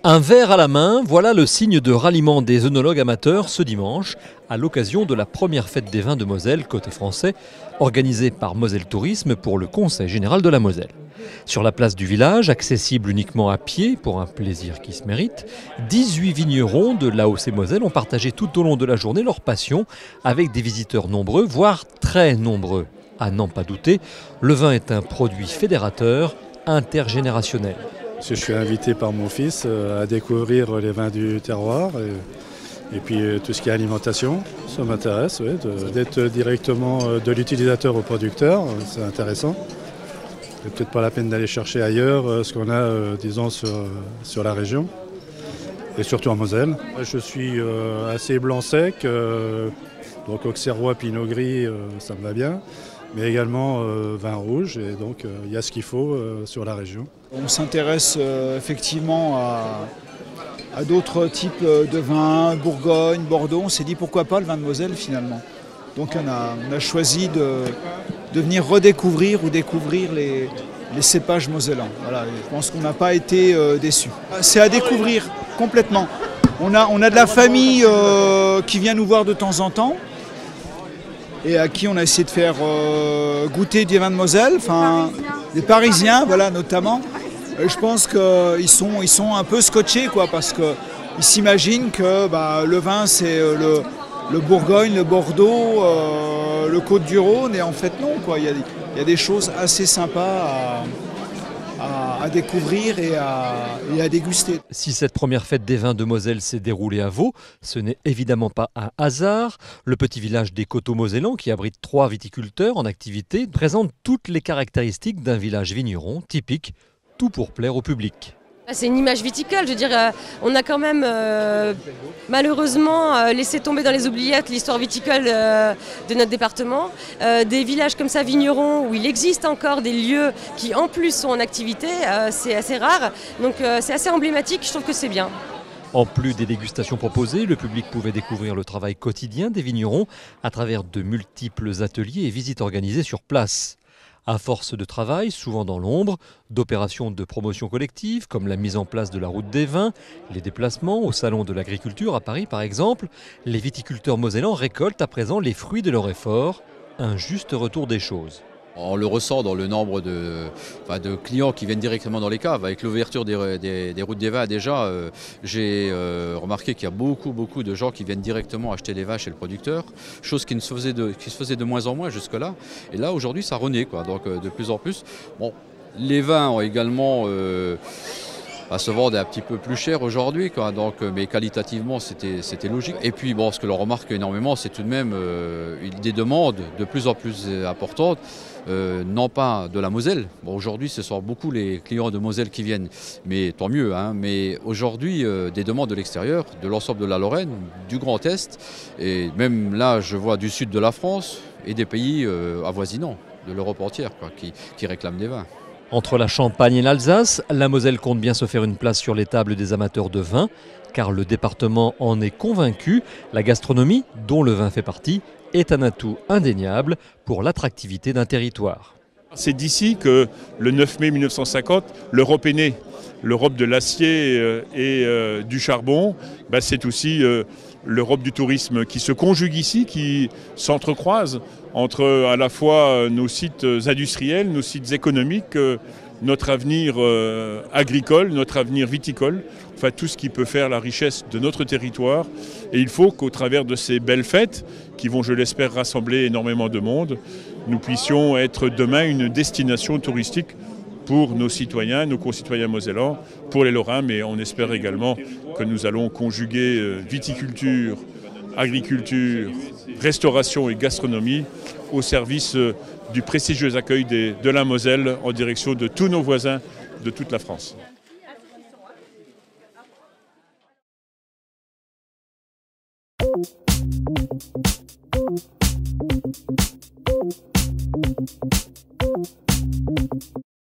Un verre à la main, voilà le signe de ralliement des œnologues amateurs ce dimanche, à l'occasion de la première fête des vins de Moselle, côté français, organisée par Moselle Tourisme pour le Conseil général de la Moselle. Sur la place du village, accessible uniquement à pied pour un plaisir qui se mérite, 18 vignerons de l'AOC Moselle ont partagé tout au long de la journée leur passion avec des visiteurs nombreux, voire très nombreux. À n'en pas douter, le vin est un produit fédérateur, intergénérationnel. Je suis invité par mon fils à découvrir les vins du terroir et puis tout ce qui est alimentation. Ça m'intéresse, oui, d'être directement de l'utilisateur au producteur, c'est intéressant. C'est peut-être pas la peine d'aller chercher ailleurs ce qu'on a, disons, sur la région et surtout en Moselle. Je suis assez blanc-sec, donc auxerrois, pinot gris, ça me va bien. Mais également vin rouge, et donc il y a ce qu'il faut sur la région. On s'intéresse effectivement à d'autres types de vins, Bourgogne, Bordeaux. On s'est dit pourquoi pas le vin de Moselle finalement. Donc on a choisi de venir redécouvrir ou découvrir les cépages mosellans. Voilà, je pense qu'on n'a pas été déçus. C'est à découvrir complètement. On a de la famille qui vient nous voir de temps en temps, et à qui on a essayé de faire goûter des vins de Moselle, enfin des Parisiens, voilà, notamment. Je pense qu'ils sont un peu scotchés, quoi, parce qu'ils s'imaginent que le vin c'est le Bourgogne, le Bordeaux, le Côte-du-Rhône, et en fait non, quoi. Il y a des choses assez sympas à découvrir et à déguster. Si cette première fête des vins de Moselle s'est déroulée à Vaud, ce n'est évidemment pas un hasard. Le petit village des Coteaux mosellans, qui abrite 3 viticulteurs en activité, présente toutes les caractéristiques d'un village vigneron typique, tout pour plaire au public. C'est une image viticole, je veux dire, on a quand même malheureusement laissé tomber dans les oubliettes l'histoire viticole de notre département. Des villages comme ça, vignerons, où il existe encore des lieux qui en plus sont en activité, c'est assez rare, donc c'est assez emblématique, je trouve que c'est bien. En plus des dégustations proposées, le public pouvait découvrir le travail quotidien des vignerons à travers de multiples ateliers et visites organisées sur place. À force de travail, souvent dans l'ombre, d'opérations de promotion collective, comme la mise en place de la route des vins, les déplacements au salon de l'agriculture à Paris par exemple, les viticulteurs mosellans récoltent à présent les fruits de leur effort, un juste retour des choses. On le ressent dans le nombre de clients qui viennent directement dans les caves. Avec l'ouverture des routes des vins, déjà, j'ai remarqué qu'il y a beaucoup de gens qui viennent directement acheter des vins chez le producteur, chose qui se faisait de moins en moins jusque-là. Et là, aujourd'hui, ça renaît, quoi. Donc, de plus en plus. Bon, les vins ont également se vendre un petit peu plus cher aujourd'hui, donc, mais qualitativement c'était logique. Et puis bon, ce que l'on remarque énormément, c'est tout de même des demandes de plus en plus importantes, non pas de la Moselle. Bon, aujourd'hui ce sont beaucoup les clients de Moselle qui viennent, mais tant mieux, hein, mais aujourd'hui des demandes de l'extérieur, de l'ensemble de la Lorraine, du Grand Est, et même là je vois du sud de la France et des pays avoisinants de l'Europe entière, quoi, qui réclament des vins. Entre la Champagne et l'Alsace, la Moselle compte bien se faire une place sur les tables des amateurs de vin, car le département en est convaincu, la gastronomie, dont le vin fait partie, est un atout indéniable pour l'attractivité d'un territoire. C'est d'ici que le 9 mai 1950, l'Europe est née. L'Europe de l'acier et du charbon, c'est aussi l'Europe du tourisme qui se conjugue ici, qui s'entrecroise entre à la fois nos sites industriels, nos sites économiques, notre avenir agricole, notre avenir viticole, enfin tout ce qui peut faire la richesse de notre territoire. Et il faut qu'au travers de ces belles fêtes, qui vont, je l'espère, rassembler énormément de monde, nous puissions être demain une destination touristique pour nos citoyens, nos concitoyens mosellans, pour les Lorrains, mais on espère également que nous allons conjuguer viticulture, agriculture, restauration et gastronomie au service du prestigieux accueil de la Moselle en direction de tous nos voisins de toute la France.